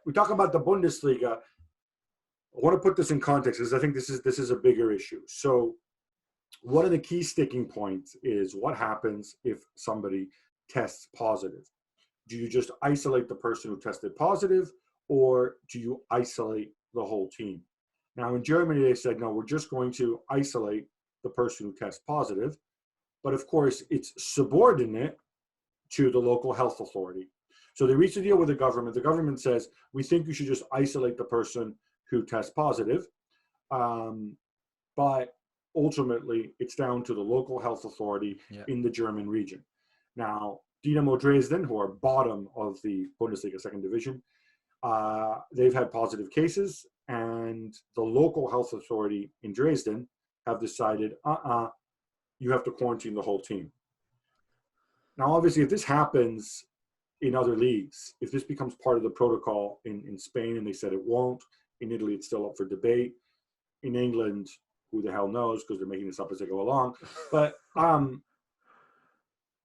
we talk about the Bundesliga. I want to put this in context because I think this is a bigger issue. So one of the key sticking points is what happens if somebody tests positive. Do you just isolate the person who tested positive, or do you isolate the whole team? Now, in Germany, they said, no, we're just going to isolate the person who tests positive. But of course, it's subordinate to the local health authority. So they reach a deal with the government. The government says, we think you should just isolate the person who tests positive. But ultimately, it's down to the local health authority in the German region. Now, Dynamo Dresden, who are bottom of the Bundesliga second division, they've had positive cases, and the local health authority in Dresden have decided, you have to quarantine the whole team. Now, obviously, if this happens in other leagues, if this becomes part of the protocol in Spain, and they said it won't, in Italy, it's still up for debate. In England, who the hell knows, because they're making this up as they go along. But, I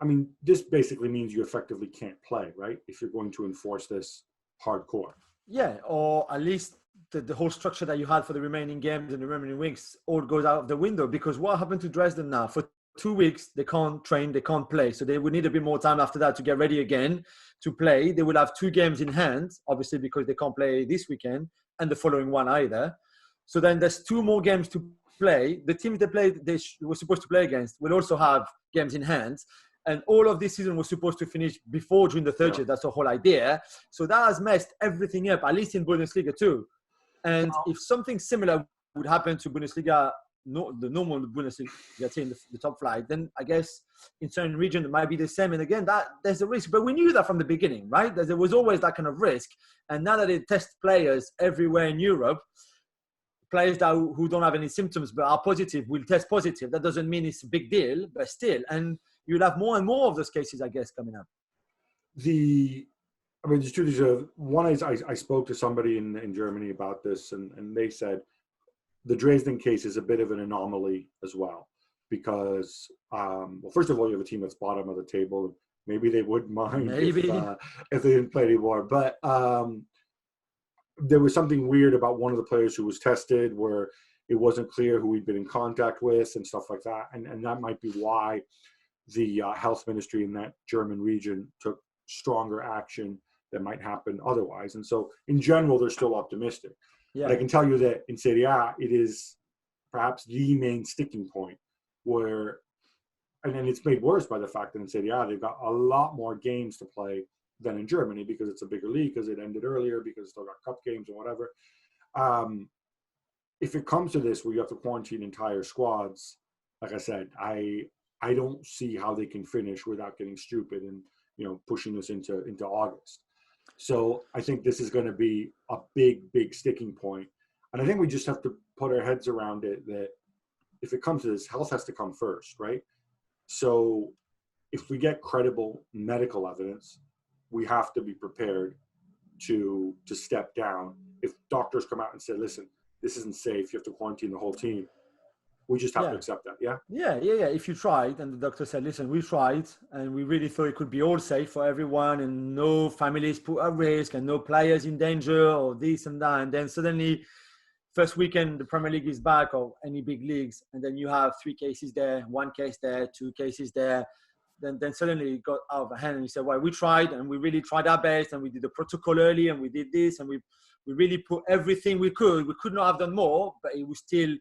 mean, this basically means you effectively can't play, right? If you're going to enforce this hardcore. Yeah, or at least the whole structure that you had for the remaining games and the remaining weeks all goes out of the window. Because what happened to Dresden now? For 2 weeks, they can't train, they can't play. So they would need a bit more time after that to get ready again to play. They will have 2 games in hand, obviously, because they can't play this weekend and the following one either. So then there's 2 more games to play. The teams they were supposed to play against will also have games in hand. And all of this season was supposed to finish before June the 30th. Yeah. That's the whole idea. So that has messed everything up, at least in Bundesliga too. And if something similar would happen to Bundesliga, the normal Bundesliga team, the top flight, then I guess in certain regions it might be the same. And again, that there's a risk. But we knew that from the beginning, right? There was always that kind of risk. And now that they test players everywhere in Europe, players who don't have any symptoms but are positive will test positive. That doesn't mean it's a big deal, but still. And you'll have more and more of those cases, I guess, coming up. There's two things. One is I spoke to somebody in Germany about this, and they said the Dresden case is a bit of an anomaly as well. Because, well, first of all, you have a team that's bottom of the table. Maybe they wouldn't mind if they didn't play anymore. But there was something weird about one of the players who was tested where it wasn't clear who he'd been in contact with and stuff like that. And that might be why the health ministry in that German region took stronger action than might happen otherwise. And so in general, they're still optimistic. Yeah. But I can tell you that in Serie A, it is perhaps the main sticking point where, and then it's made worse by the fact that in Serie A, they've got a lot more games to play than in Germany because it's a bigger league, because it ended earlier, because it's still got cup games and whatever. If it comes to this where you have to quarantine entire squads, like I said, I don't see how they can finish without getting stupid and, pushing this into August. So I think this is going to be a big sticking point. And I think we just have to put our heads around it that if it comes to this, health has to come first, right? So if we get credible medical evidence, we have to be prepared to step down. If doctors come out and say, listen, this isn't safe, you have to quarantine the whole team, we just have to accept that, yeah? Yeah. If you tried and the doctor said, listen, we tried and we really thought it could be all safe for everyone and no families put at risk and no players in danger or this and that. And then suddenly, first weekend, the Premier League is back or any big leagues. And then you have 3 cases there, 1 case there, 2 cases there. Then suddenly it got out of hand and you said, well, we tried and we really tried our best and we did the protocol early and we did this and we really put everything we could. We could not have done more, but it was still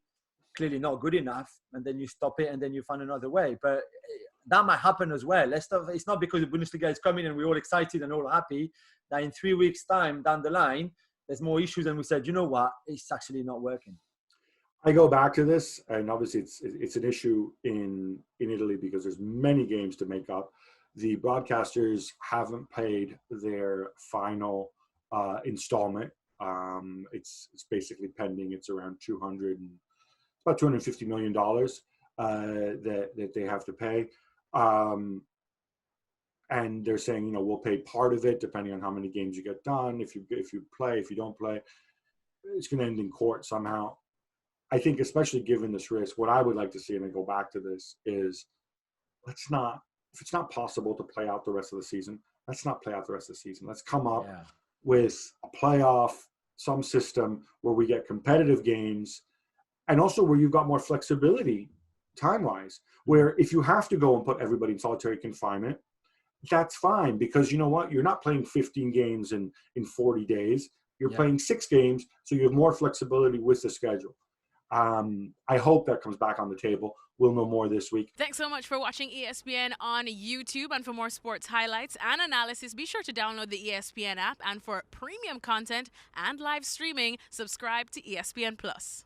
clearly not good enough, and then you stop it and then you find another way. But that might happen as well. It's not because the Bundesliga is coming and we're all excited and all happy that in 3 weeks' time down the line, there's more issues and we said, you know what, it's actually not working. I go back to this, and obviously it's an issue in Italy because there's many games to make up. The broadcasters haven't paid their final installment. It's basically pending. It's around about $250 million that they have to pay. And they're saying, we'll pay part of it depending on how many games you get done. If you play, if you don't play, it's going to end in court somehow. I think especially given this risk, what I would like to see, and I go back to this, is if it's not possible to play out the rest of the season, let's not play out the rest of the season. Let's come up with a playoff, some system where we get competitive games, and also where you've got more flexibility time-wise, where if you have to go and put everybody in solitary confinement, that's fine, because you know what? You're not playing 15 games in 40 days. You're playing 6 games, so you have more flexibility with the schedule. I hope that comes back on the table. We'll know more this week. Thanks so much for watching ESPN on YouTube. And for more sports highlights and analysis, be sure to download the ESPN app. And for premium content and live streaming, subscribe to ESPN Plus.